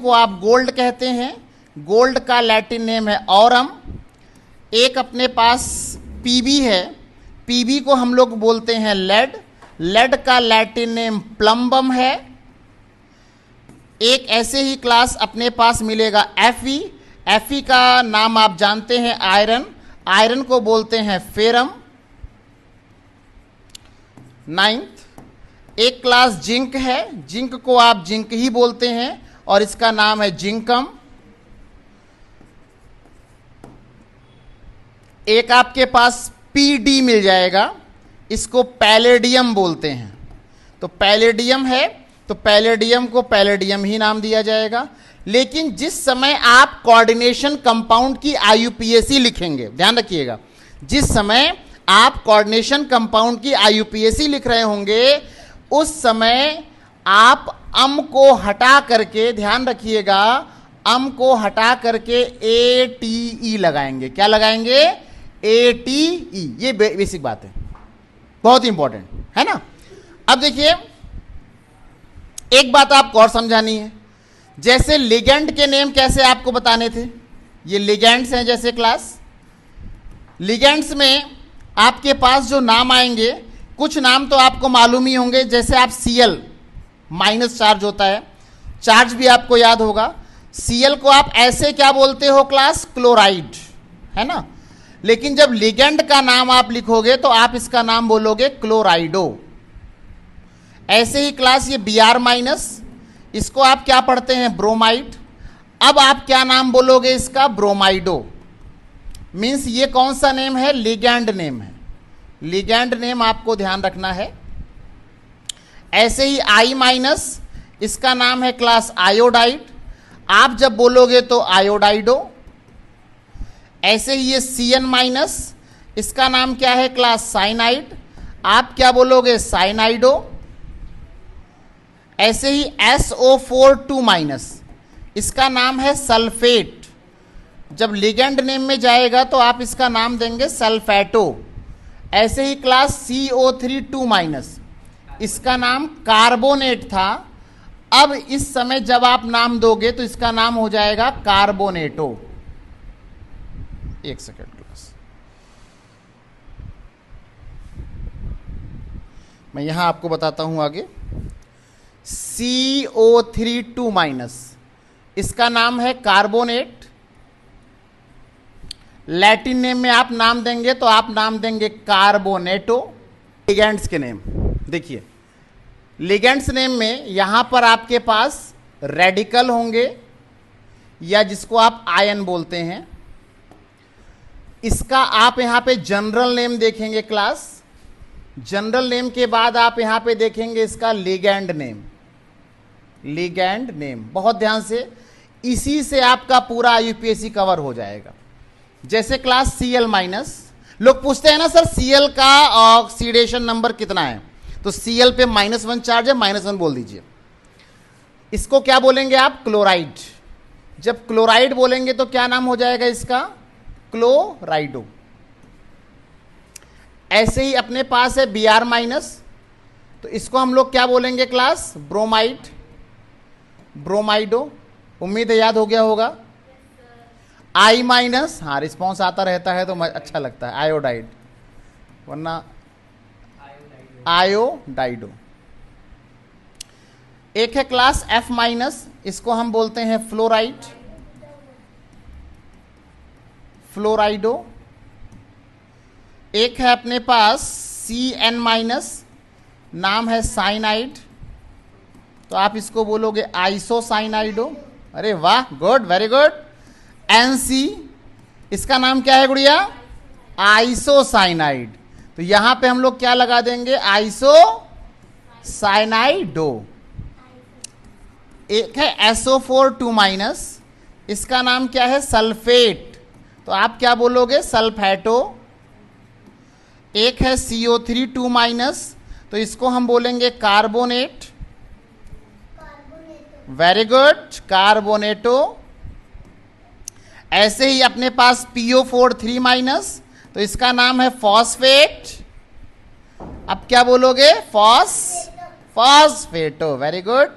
को आप गोल्ड कहते हैं। गोल्ड का लैटिन नेम है ऑरम। एक अपने पास पीबी है, पीबी को हम लोग बोलते हैं लेड। लेड का लैटिन नेम प्लम्बम है। एक ऐसे ही क्लास अपने पास मिलेगा एफई। एफई का नाम आप जानते हैं आयरन। आयरन को बोलते हैं फेरम। नाइन्थ एक क्लास जिंक है। जिंक को आप जिंक ही बोलते हैं और इसका नाम है जिंकम। एक आपके पास पीडी मिल जाएगा, इसको पैलेडियम बोलते हैं। तो पैलेडियम है तो पैलेडियम को पैलेडियम ही नाम दिया जाएगा। लेकिन जिस समय आप कोऑर्डिनेशन कंपाउंड की आईयूपीएसी लिखेंगे, ध्यान रखिएगा, जिस समय आप कोऑर्डिनेशन कंपाउंड की आईयूपीएसी लिख रहे होंगे उस समय आप अम को हटा करके, ध्यान रखिएगा, अम को हटा करके ATE लगाएंगे। क्या लगाएंगे? ATE। ये बेसिक बात है, बहुत इंपॉर्टेंट है ना। अब देखिए एक बात आपको और समझानी है। जैसे लिगेंड के नेम कैसे आपको बताने थे, ये लिगेंड्स हैं जैसे क्लास। लिगेंड्स में आपके पास जो नाम आएंगे, कुछ नाम तो आपको मालूम ही होंगे। जैसे आप Cl माइनस चार्ज होता है, चार्ज भी आपको याद होगा। Cl को आप ऐसे क्या बोलते हो क्लास? क्लोराइड, है ना। लेकिन जब लिगेंड का नाम आप लिखोगे तो आप इसका नाम बोलोगे क्लोराइडो। ऐसे ही क्लास ये Br माइनस, इसको आप क्या पढ़ते हैं? ब्रोमाइड। अब आप क्या नाम बोलोगे इसका? ब्रोमाइडो। मीन्स ये कौन सा नेम है? लिगेंड नेम है। लिगेंड नेम आपको ध्यान रखना है। ऐसे ही I माइनस, इसका नाम है क्लास आयोडाइड। आप जब बोलोगे तो आयोडाइडो। ऐसे ही ये Cn माइनस, इसका नाम क्या है क्लास? साइनाइड। आप क्या बोलोगे? साइनाइडो। ऐसे ही SO4 माइनस, इसका नाम है सल्फेट। जब लिगेंड नेम में जाएगा तो आप इसका नाम देंगे सल्फेटो। ऐसे ही क्लास CO3 माइनस, इसका नाम कार्बोनेट था। अब इस समय जब आप नाम दोगे तो इसका नाम हो जाएगा कार्बोनेटो। एक सेकेंड क्लास, मैं यहां आपको बताता हूं आगे। CO3 माइनस, इसका नाम है कार्बोनेट। लैटिन नेम में आप नाम देंगे तो आप नाम देंगे कार्बोनेटो। लिगेंड्स के नेम देखिए, लिगेंड्स नेम में यहां पर आपके पास रेडिकल होंगे या जिसको आप आयन बोलते हैं। इसका आप यहां पे जनरल नेम देखेंगे क्लास। जनरल नेम के बाद आप यहां पे देखेंगे इसका लिगेंड नेम। लिगेंड नेम बहुत ध्यान से, इसी से आपका पूरा यूपीएससी कवर हो जाएगा। जैसे क्लास Cl माइनस, लोग पूछते हैं ना सर Cl का ऑक्सीडेशन नंबर कितना है, तो Cl पे -1 चार्ज है, -1 बोल दीजिए। इसको क्या बोलेंगे आप? क्लोराइड। जब क्लोराइड बोलेंगे तो क्या नाम हो जाएगा इसका? क्लोराइडो। ऐसे ही अपने पास है Br माइनस, तो इसको हम लोग क्या बोलेंगे क्लास? ब्रोमाइड, ब्रोमाइडो। उम्मीद है याद हो गया होगा। I माइनस, हाँ रिस्पॉन्स आता रहता है तो अच्छा लगता है, आयोडाइड, वरना आयोडाइडो। एक है क्लास F माइनस, इसको हम बोलते हैं फ्लोराइड, फ्लोराइडो। एक है अपने पास Cn माइनस, नाम है साइनाइड, तो आप इसको बोलोगे आइसोसाइनाइडो। अरे वाह, गुड, वेरी गुड। Nc, इसका नाम क्या है गुड़िया? आइसोसाइनाइड। तो यहां पे हम लोग क्या लगा देंगे? आइसोसाइनाइडो। एक है SO4 माइनस, इसका नाम क्या है? सल्फेट, तो आप क्या बोलोगे? सल्फेटो। एक है CO3 माइनस, तो इसको हम बोलेंगे कार्बोनेट। Very good, कार्बोनेटो। ऐसे ही अपने पास PO4 माइनस, तो इसका नाम है फॉस्फेट। अब क्या बोलोगे? फॉस्फेटो। Very good.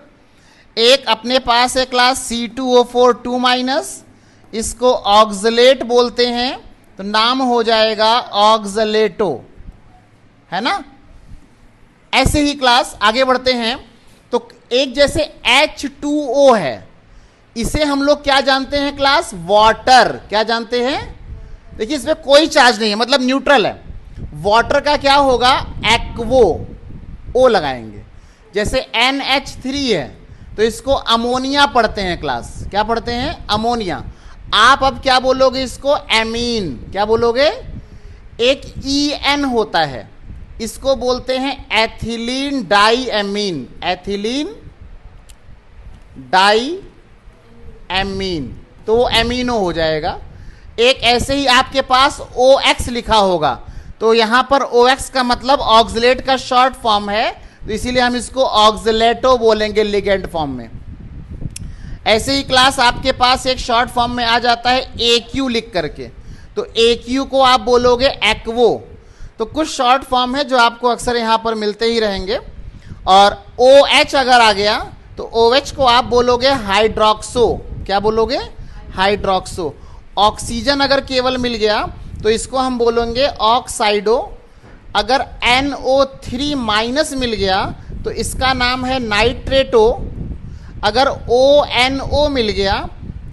एक अपने पास है क्लास C2O4 2-, इसको ऑक्सलेट बोलते हैं, तो नाम हो जाएगा ऑक्सलेटो, है ना। ऐसे ही क्लास आगे बढ़ते हैं, तो एक जैसे H2O है, इसे हम लोग क्या जानते हैं क्लास, वाटर। क्या जानते हैं, देखिए इसमें कोई चार्ज नहीं है, मतलब न्यूट्रल है। वाटर का क्या होगा, एक्वो, ओ लगाएंगे। जैसे NH3 है, तो इसको अमोनिया पढ़ते हैं क्लास, क्या पढ़ते हैं, अमोनिया। आप अब क्या बोलोगे इसको, एमीन। क्या बोलोगे, एक EN होता है, इसको बोलते हैं ethylene diamine, ethylene diamine, तो वो एमीनो हो जाएगा। एक ऐसे ही आपके पास OX लिखा होगा, तो यहां पर OX का मतलब ऑक्सलेट का शॉर्ट फॉर्म है, तो इसीलिए हम इसको ऑक्सलेटो बोलेंगे लिगेंड फॉर्म में। ऐसे ही क्लास आपके पास एक शॉर्ट फॉर्म में आ जाता है AQ लिख करके, तो AQ को आप बोलोगे एक्वो। तो कुछ शॉर्ट फॉर्म है जो आपको अक्सर यहां पर मिलते ही रहेंगे। और OH अगर आ गया, तो OH को आप बोलोगे हाइड्रोक्सो। क्या बोलोगे, हाइड्रोक्सो। ऑक्सीजन अगर केवल मिल गया, तो इसको हम बोलेंगे ऑक्साइडो। अगर NO3- मिल गया, तो इसका नाम है नाइट्रेटो। अगर ONO मिल गया,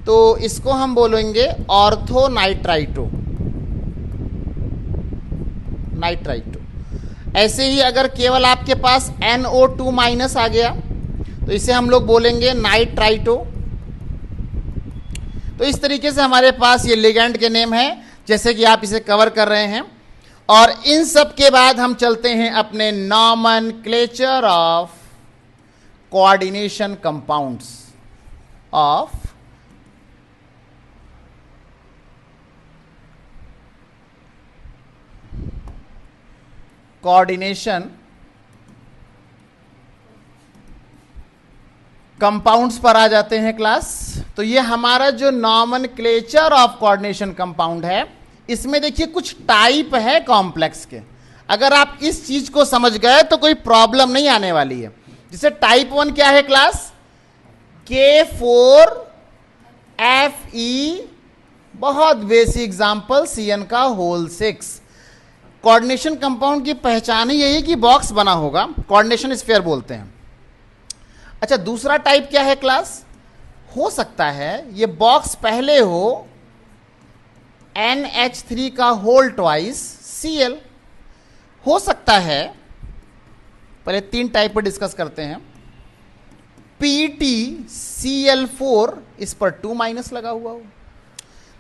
तो इसको हम बोलेंगे ऑर्थो नाइट्राइटो, नाइट्राइटो। ऐसे ही अगर केवल आपके पास NO2- आ गया, तो इसे हम लोग बोलेंगे नाइट्राइटो। तो इस तरीके से हमारे पास ये लिगेंड के नेम है, जैसे कि आप इसे कवर कर रहे हैं। और इन सब के बाद हम चलते हैं अपने nomenclature of coordination compounds of coordination compounds पर आ जाते हैं क्लास। तो ये हमारा जो नॉमेनक्लेचर ऑफ कोऑर्डिनेशन कंपाउंड है, इसमें देखिए कुछ टाइप है कॉम्प्लेक्स के। अगर आप इस चीज को समझ गए तो कोई प्रॉब्लम नहीं आने वाली है। जैसे टाइप 1 क्या है क्लास, K4Fe, बहुत बेसिक एग्जांपल CN का होल 6। कोऑर्डिनेशन कंपाउंड की पहचान ही यही है कि बॉक्स बना होगा, कोऑर्डिनेशन स्फीयर बोलते हैं। अच्छा, दूसरा टाइप क्या है क्लास, हो सकता है ये बॉक्स पहले हो NH3 का होल ट्वाइस Cl, हो सकता है। पहले 3 टाइप पर डिस्कस करते हैं। PtCl4, इस पर 2- लगा हुआ हो।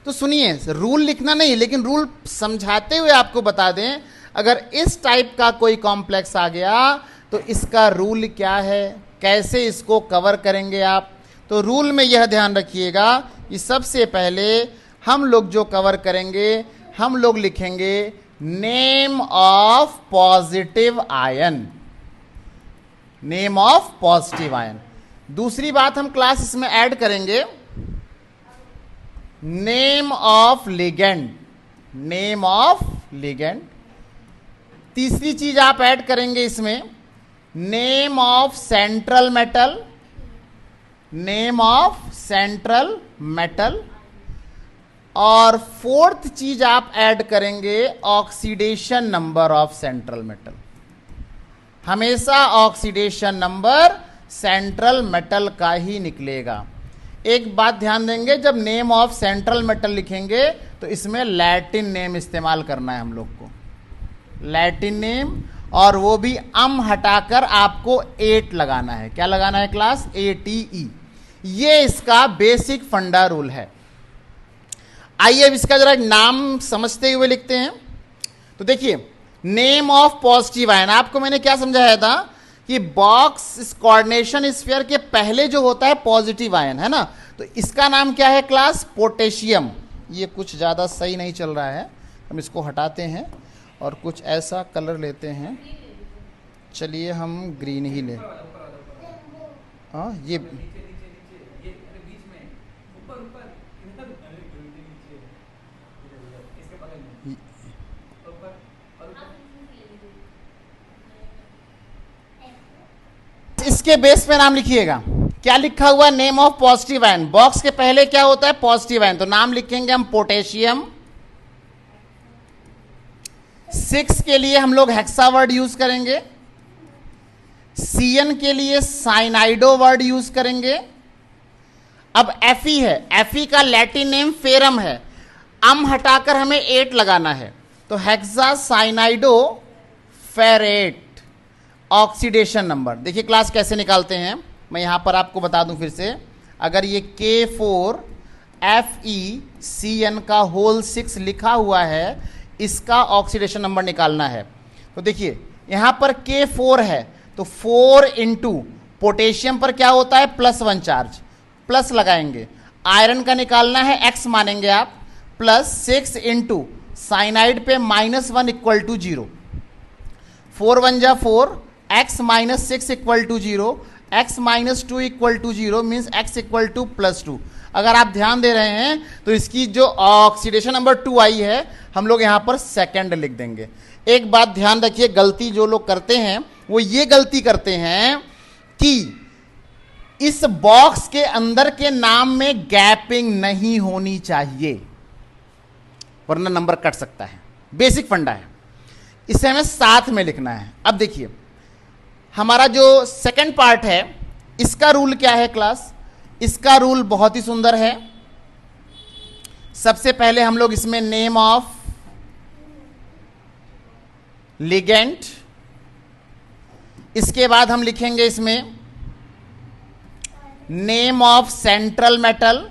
तो सुनिए, रूल लिखना नहीं, लेकिन रूल समझाते हुए आपको बता दें, अगर इस टाइप का कोई कॉम्प्लेक्स आ गया तो इसका रूल क्या है, कैसे इसको कवर करेंगे आप। तो रूल में यह ध्यान रखिएगा कि सबसे पहले हम लोग जो कवर करेंगे, हम लोग लिखेंगे name of positive ion, name of positive ion. दूसरी बात हम क्लास इसमें ऐड करेंगे name of ligand, name of ligand. तीसरी चीज आप ऐड करेंगे इसमें name of central metal, name of central metal. और फोर्थ चीज आप ऐड करेंगे oxidation number of central metal. हमेशा ऑक्सीडेशन नंबर सेंट्रल मेटल का ही निकलेगा। एक बात ध्यान देंगे, जब नेम ऑफ सेंट्रल मेटल लिखेंगे तो इसमें लैटिन नेम इस्तेमाल करना है हम लोग को, लैटिन नेम। और वो भी हटाकर आपको 8 लगाना है। क्या लगाना है क्लास, ATE। ये इसका बेसिक फंडा रूल है। आइए अब इसका जरा नाम समझते हुए लिखते हैं। तो देखिए, नेम ऑफ पॉजिटिव आयन, आपको मैंने क्या समझाया था कि बॉक्स इस कोऑर्डिनेशन स्फीयर के पहले जो होता है पॉजिटिव आयन, है ना। तो इसका नाम क्या है क्लास, पोटेशियम। ये कुछ ज़्यादा सही नहीं चल रहा है, हम इसको हटाते हैं और कुछ ऐसा कलर लेते हैं। चलिए हम ग्रीन ही लें। हाँ, ये इसके बेस पे नाम लिखिएगा। क्या लिखा हुआ है? Name of positive ion. Box के पहले क्या होता है? पॉजिटिव आयन, तो नाम लिखेंगे हम पोटेशियम। 6 के लिए हम लोग हेक्सा वर्ड यूज करेंगे। Cn के लिए साइनाइडो वर्ड यूज करेंगे। अब Fe है, Fe का लैटिन नेम फेरम है, हटाकर हमें 8 लगाना है, तो हेक्सा साइनाइडो फेरेट। ऑक्सीडेशन नंबर देखिए क्लास कैसे निकालते हैं, मैं यहां पर आपको बता दूं फिर से। अगर ये K4FeCN का होल 6 लिखा हुआ है, इसका ऑक्सीडेशन नंबर निकालना है। तो देखिए यहां पर K4 है, तो 4 इंटू पोटेशियम पर क्या होता है? +1 चार्ज, प्लस लगाएंगे। आयरन का निकालना है, X मानेंगे आप, +6 इंटू साइनाइड पे -1 इक्वल टू 0। 4 1 जा 4, x minus 6 equal to 0, x minus 2 equal to 0 means x equal to +2। अगर आप ध्यान दे रहे हैं तो इसकी जो ऑक्सीडेशन नंबर 2 आई है, हम लोग यहां पर सेकंड लिख देंगे। एक बात ध्यान रखिए, गलती जो लोग करते हैं वो ये गलती करते हैं कि इस बॉक्स के अंदर के नाम में गैपिंग नहीं होनी चाहिए, वरना नंबर कट सकता है। बेसिक फंडा है, इसे हमें साथ में लिखना है। अब देखिए हमारा जो सेकंड पार्ट है, इसका रूल क्या है क्लास? इसका रूल बहुत ही सुंदर है। सबसे पहले हम लोग इसमें नेम ऑफ लिगेंड, इसके बाद हम लिखेंगे इसमें name of central metal,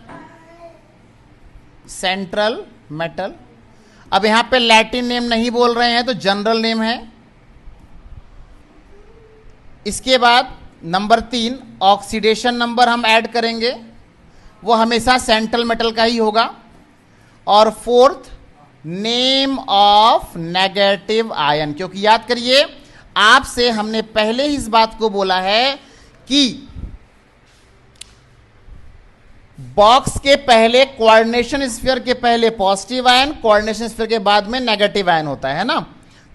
central metal. अब यहां पे लैटिन नेम नहीं बोल रहे हैं तो जनरल नेम है। इसके बाद नंबर 3 ऑक्सीडेशन नंबर हम ऐड करेंगे, वो हमेशा सेंट्रल मेटल का ही होगा। और 4th name of negative ion, क्योंकि याद करिए आपसे हमने पहले ही इस बात को बोला है कि बॉक्स के पहले कोऑर्डिनेशन स्फीयर के पहले पॉजिटिव आयन, कोऑर्डिनेशन स्फीयर के बाद में नेगेटिव आयन होता है ना।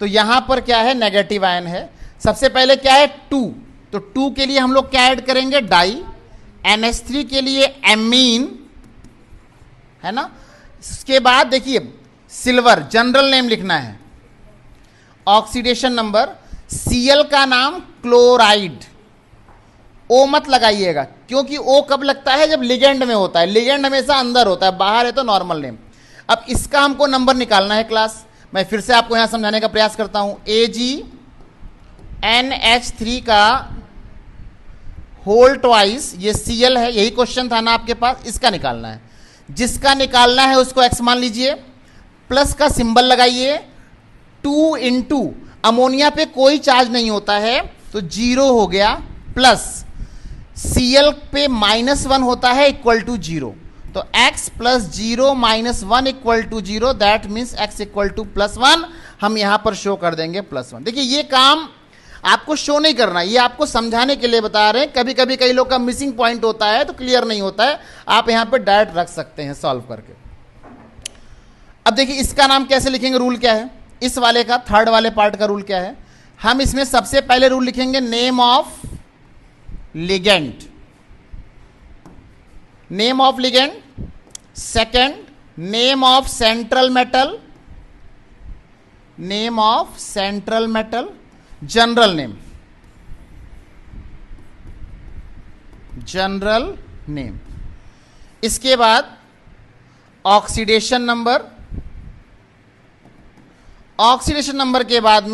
तो यहां पर क्या है? नेगेटिव आयन है। सबसे पहले क्या है? 2, तो 2 के लिए हम लोग क्या ऐड करेंगे? डाई। NH3 के लिए एमीन है ना। इसके बाद देखिए सिल्वर, जनरल नेम लिखना है। ऑक्सीडेशन नंबर, Cl का नाम क्लोराइड, O मत लगाइएगा, क्योंकि O कब लगता है? जब लिगेंड में होता है। लिगेंड हमेशा अंदर होता है, बाहर है तो नॉर्मल नेम। अब इसका हमको नंबर निकालना है क्लास। मैं फिर से आपको यहां समझाने का प्रयास करता हूं। AgNH3 का होल ट्वाइस, ये Cl है, यही क्वेश्चन था ना आपके पास, इसका निकालना है। जिसका निकालना है उसको x मान लीजिए, प्लस का सिंबल लगाइए। 2 इंटू अमोनिया पे कोई चार्ज नहीं होता है तो 0 हो गया, प्लस Cl पे -1 होता है इक्वल टू 0, तो x plus 0 minus 1 equal to 0, that means x equal to +1। हम यहां पर शो कर देंगे +1। देखिए ये काम आपको शो नहीं करना, ये आपको समझाने के लिए बता रहे हैं। कभी कभी कई लोग का मिसिंग पॉइंट होता है तो क्लियर नहीं होता है, आप यहां पर डायरेक्ट रख सकते हैं सॉल्व करके। अब देखिए इसका नाम कैसे लिखेंगे, रूल क्या है इस वाले का, थर्ड वाले पार्ट का रूल क्या है? हम इसमें सबसे पहले रूल लिखेंगे name of ligand, name of ligand. Second name of central metal, name of central metal, general name, general name. इसके बाद ऑक्सीडेशन नंबर, ऑक्सीडेशन नंबर के बाद में